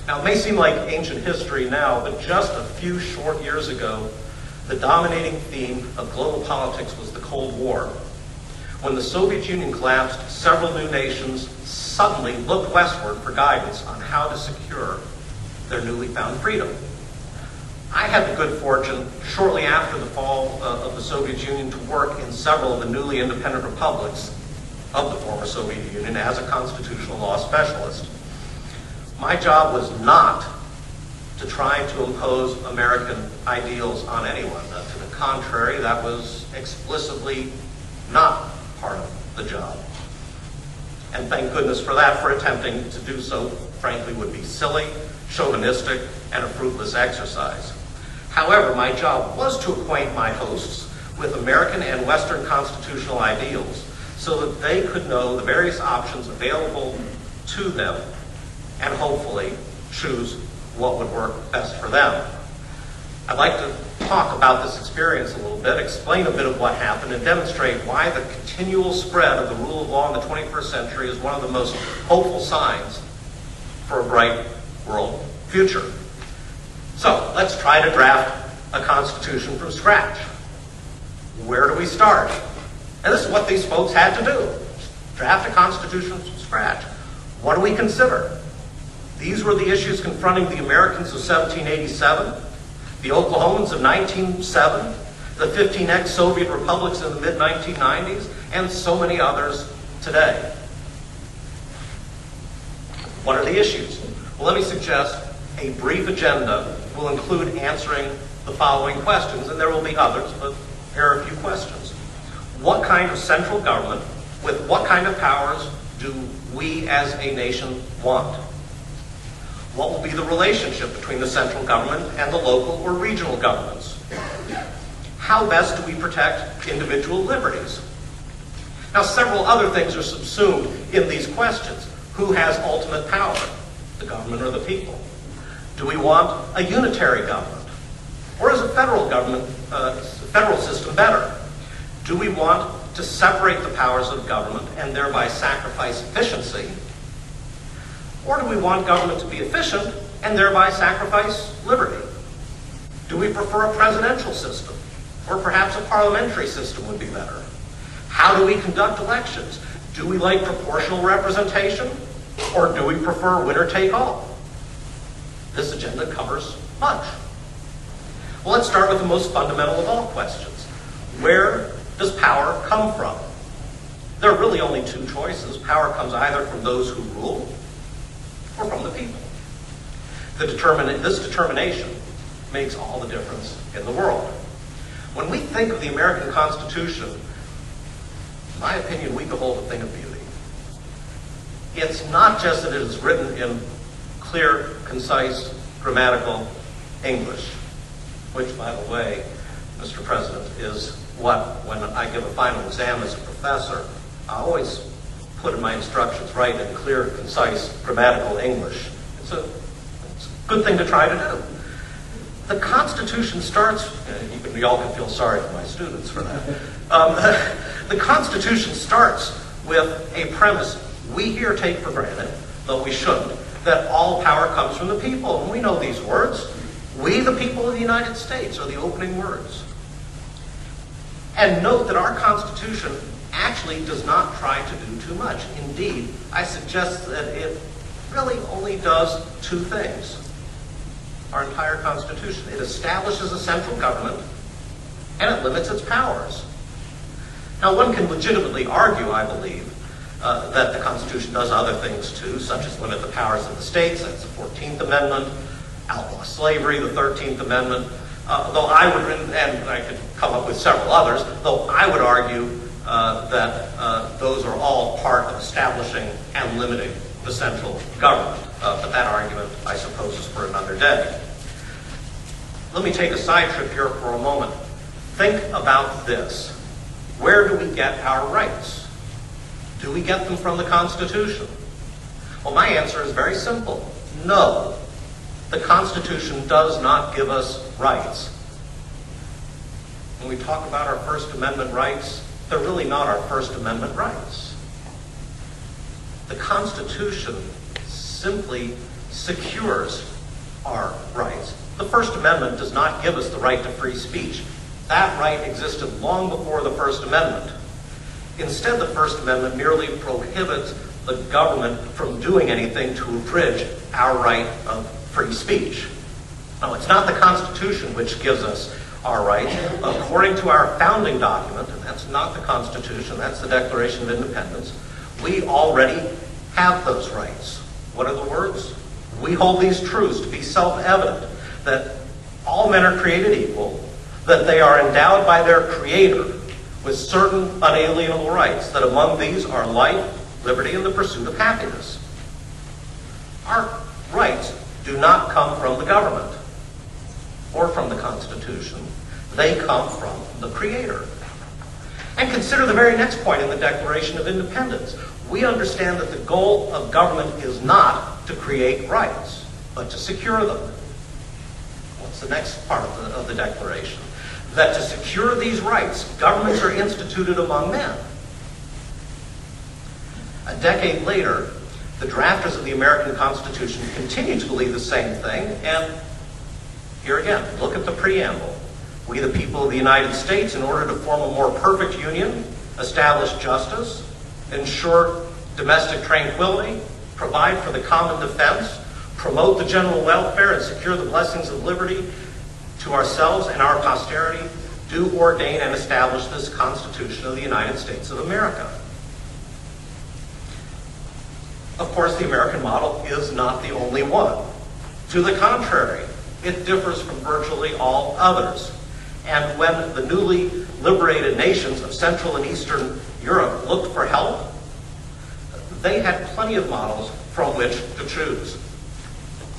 Now, it may seem like ancient history now, but just a few short years ago, the dominating theme of global politics was the Cold War. When the Soviet Union collapsed, several new nations suddenly looked westward for guidance on how to secure their newly found freedom. I had the good fortune, shortly after the fall of the Soviet Union, to work in several of the newly independent republics of the former Soviet Union as a constitutional law specialist. My job was not to try to impose American ideals on anyone. To the contrary, that was explicitly not part of the job. And thank goodness for that, for attempting to do so, frankly, would be silly, chauvinistic, and a fruitless exercise. However, my job was to acquaint my hosts with American and Western constitutional ideals so that they could know the various options available to them and hopefully choose what would work best for them. I'd like to talk about this experience a little bit, explain a bit of what happened, and demonstrate why the continual spread of the rule of law in the 21st century is one of the most hopeful signs for a bright world future. So, let's try to draft a constitution from scratch. Where do we start? And this is what these folks had to do. Draft a constitution from scratch. What do we consider? These were the issues confronting the Americans of 1787, the Oklahomans of 1907, the 15 ex-Soviet republics in the mid-1990s, and so many others today. What are the issues? Well, let me suggest a brief agenda will include answering the following questions, and there will be others, but here are a few questions. What kind of central government, with what kind of powers, do we as a nation want? What will be the relationship between the central government and the local or regional governments? How best do we protect individual liberties? Now, several other things are subsumed in these questions. Who has ultimate power, the government or the people? Do we want a unitary government? Or is a federal government, federal system better? Do we want to separate the powers of government and thereby sacrifice efficiency? Or do we want government to be efficient and thereby sacrifice liberty? Do we prefer a presidential system? Or perhaps a parliamentary system would be better? How do we conduct elections? Do we like proportional representation? Or do we prefer winner-take-all? This agenda covers much. Well, let's start with the most fundamental of all questions. Where does power come from? There are really only two choices. Power comes either from those who rule or from the people. This determination makes all the difference in the world. When we think of the American Constitution, in my opinion, we behold a thing of beauty. It's not just that it is written in clear, concise, grammatical English, which, by the way, Mr. President, is what, when I give a final exam as a professor, I always put in my instructions, write in clear, concise, grammatical English. It's a good thing to try to do. The Constitution starts, y'all can feel sorry for my students for that. The Constitution starts with a premise we here take for granted, though we shouldn't, that all power comes from the people. And we know these words. We, the people of the United States, are the opening words. And note that our Constitution actually does not try to do too much. Indeed, I suggest that it really only does two things. Our entire Constitution. It establishes a central government, and it limits its powers. Now, one can legitimately argue, I believe, that the Constitution does other things too, such as limit the powers of the states. That's the 14th Amendment, outlaw slavery, the 13th Amendment. Though I would, and I could come up with several others, though I would argue that those are all part of establishing and limiting the central government. But that argument, I suppose, is for another day. Let me take a side trip here for a moment. Think about this. Where do we get our rights? Do we get them from the Constitution? Well, my answer is very simple. No. The Constitution does not give us rights. When we talk about our First Amendment rights, they're really not our First Amendment rights. The Constitution simply secures our rights. The First Amendment does not give us the right to free speech. That right existed long before the First Amendment. Instead, the First Amendment merely prohibits the government from doing anything to abridge our right of free speech. No, it's not the Constitution which gives us our rights. According to our founding document, and that's not the Constitution, that's the Declaration of Independence, we already have those rights. What are the words? We hold these truths to be self-evident, that all men are created equal, that they are endowed by their Creator with certain unalienable rights, that among these are life, liberty, and the pursuit of happiness. Our rights do not come from the government or from the Constitution. They come from the Creator. And consider the very next point in the Declaration of Independence. We understand that the goal of government is not to create rights, but to secure them. What's the next part of the Declaration? That to secure these rights, governments are instituted among men. A decade later, the drafters of the American Constitution continue to believe the same thing, and here again, look at the preamble. We, the people of the United States, in order to form a more perfect union, establish justice, ensure domestic tranquility, provide for the common defense, promote the general welfare, and secure the blessings of liberty to ourselves and our posterity, do ordain and establish this Constitution of the United States of America. Of course, the American model is not the only one. To the contrary, it differs from virtually all others. And when the newly liberated nations of Central and Eastern Europe looked for help, they had plenty of models from which to choose.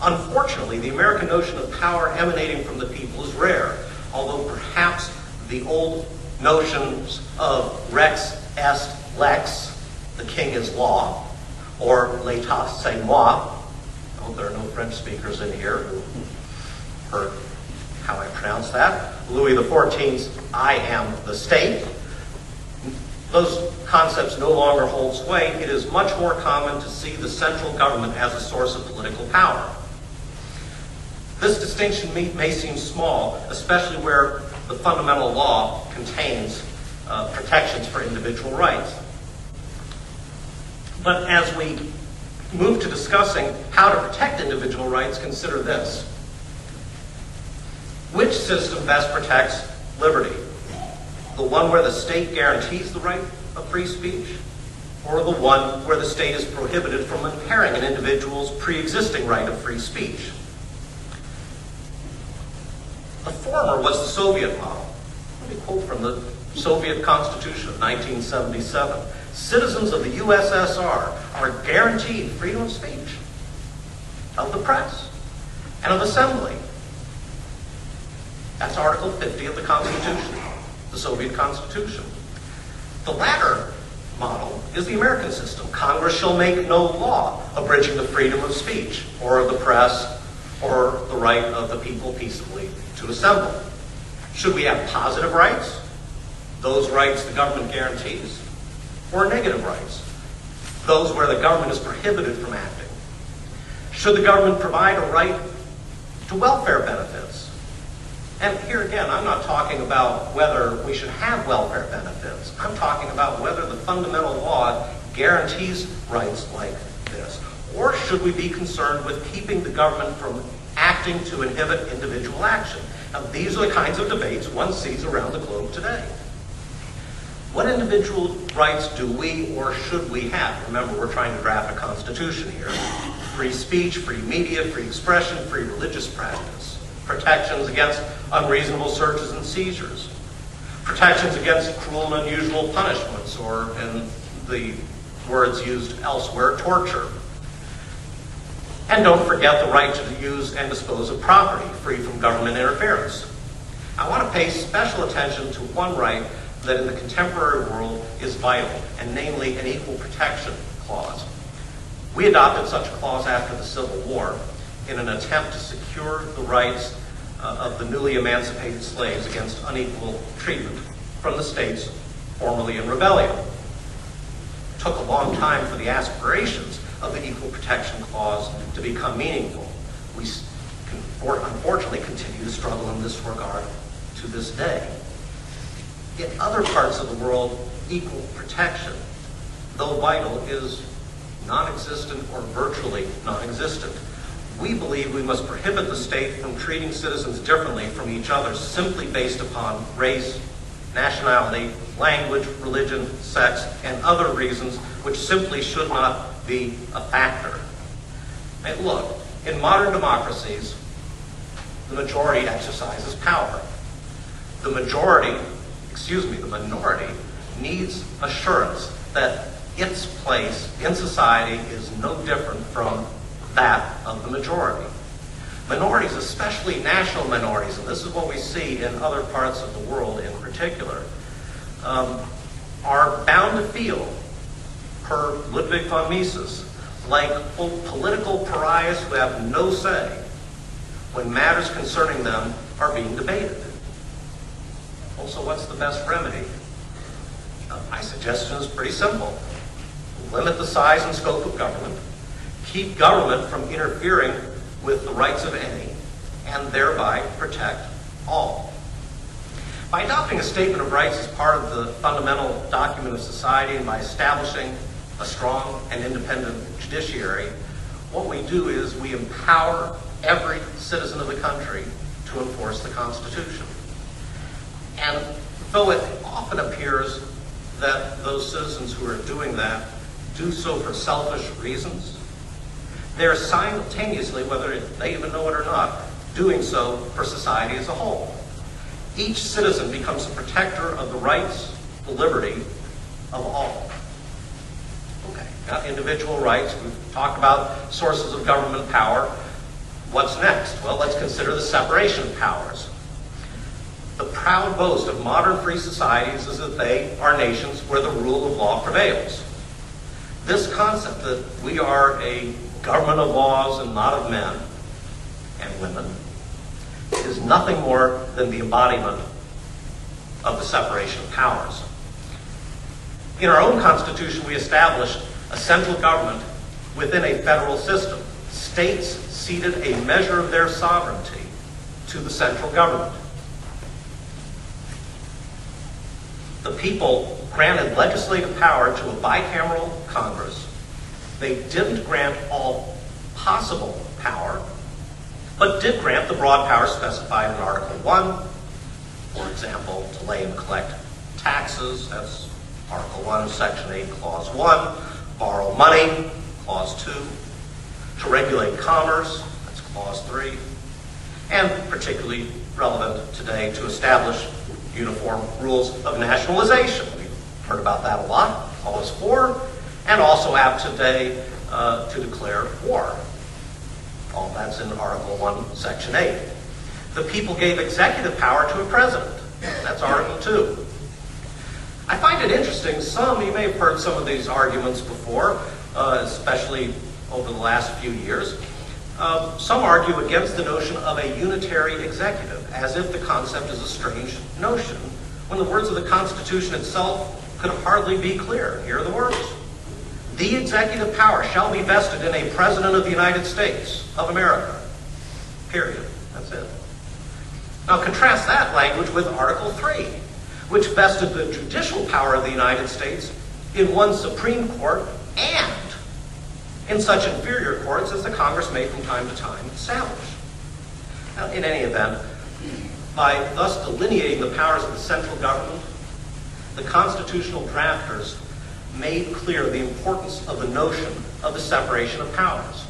Unfortunately, the American notion of power emanating from the people is rare, although perhaps the old notions of rex est lex, the king is law, or l'état c'est moi. Oh, there are no French speakers in here who heard how I pronounce that. Louis XIV's I am the state. Those concepts no longer hold sway. It is much more common to see the central government as a source of political power. This distinction may seem small, especially where the fundamental law contains protections for individual rights. But as we move to discussing how to protect individual rights, consider this. Which system best protects liberty? The one where the state guarantees the right of free speech, or the one where the state is prohibited from impairing an individual's pre-existing right of free speech? The former was the Soviet model. Let me quote from the Soviet Constitution of 1977. Citizens of the USSR are guaranteed freedom of speech, of the press, and of assembly. That's Article 50 of the Constitution, the Soviet Constitution. The latter model is the American system. Congress shall make no law abridging the freedom of speech, or of the press, or the right of the people peaceably to assemble. Should we have positive rights, those rights the government guarantees, or negative rights, those where the government is prohibited from acting? Should the government provide a right to welfare benefits? And here again, I'm not talking about whether we should have welfare benefits. I'm talking about whether the fundamental law guarantees rights like this. Or should we be concerned with keeping the government from acting to inhibit individual action? Now, these are the kinds of debates one sees around the globe today. What individual rights do we or should we have? Remember, we're trying to draft a constitution here. Free speech, free media, free expression, free religious practice. Protections against unreasonable searches and seizures. Protections against cruel and unusual punishments, or in the words used elsewhere, torture. And don't forget the right to use and dispose of property, free from government interference. I want to pay special attention to one right that in the contemporary world is vital, and namely an equal protection clause. We adopted such a clause after the Civil War in an attempt to secure the rights of the newly emancipated slaves against unequal treatment from the states formerly in rebellion. It took a long time for the aspirations of the Equal Protection Clause to become meaningful. We unfortunately continue to struggle in this regard to this day. In other parts of the world, equal protection, though vital, is non-existent or virtually non-existent. We believe we must prohibit the state from treating citizens differently from each other simply based upon race, nationality, language, religion, sex, and other reasons which simply should not be a factor. And look, in modern democracies, the majority exercises power. The minority needs assurance that its place in society is no different from that of the majority. Minorities, especially national minorities, and this is what we see in other parts of the world in particular, are bound to feel, per Ludwig von Mises, like political pariahs who have no say when matters concerning them are being debated. Also, what's the best remedy? My suggestion is pretty simple. Limit the size and scope of government, keep government from interfering with the rights of any, and thereby protect all. By adopting a statement of rights as part of the fundamental document of society and by establishing a strong and independent judiciary, what we do is we empower every citizen of the country to enforce the Constitution. And though it often appears that those citizens who are doing that do so for selfish reasons, they're simultaneously, whether they even know it or not, doing so for society as a whole. Each citizen becomes a protector of the rights, the liberty of all. Okay, now individual rights, we've talked about sources of government power. What's next? Well, let's consider the separation of powers. The proud boast of modern free societies is that they are nations where the rule of law prevails. This concept that we are a government of laws and not of men and women is nothing more than the embodiment of the separation of powers. In our own Constitution, we established a central government within a federal system. States ceded a measure of their sovereignty to the central government. The people granted legislative power to a bicameral Congress. They didn't grant all possible power, but did grant the broad power specified in Article 1, for example, to lay and collect taxes, that's Article 1, Section 8, Clause 1, borrow money, Clause 2, to regulate commerce, that's Clause 3, and particularly relevant today, to establish uniform rules of nationalization. We've heard about that a lot, Clause 4, and also apt today to declare war. All that's in Article 1, Section 8. The people gave executive power to a president. That's Article 2. I find it interesting, you may have heard some of these arguments before, especially over the last few years. Some argue against the notion of a unitary executive, as if the concept is a strange notion, when the words of the Constitution itself could hardly be clear. Here are the words. The executive power shall be vested in a President of the United States of America. Period. That's it. Now contrast that language with Article 3, which vested the judicial power of the United States in one Supreme Court and in such inferior courts as the Congress may from time to time establish. Now, in any event, by thus delineating the powers of the central government, the constitutional drafters made clear the importance of the notion of the separation of powers.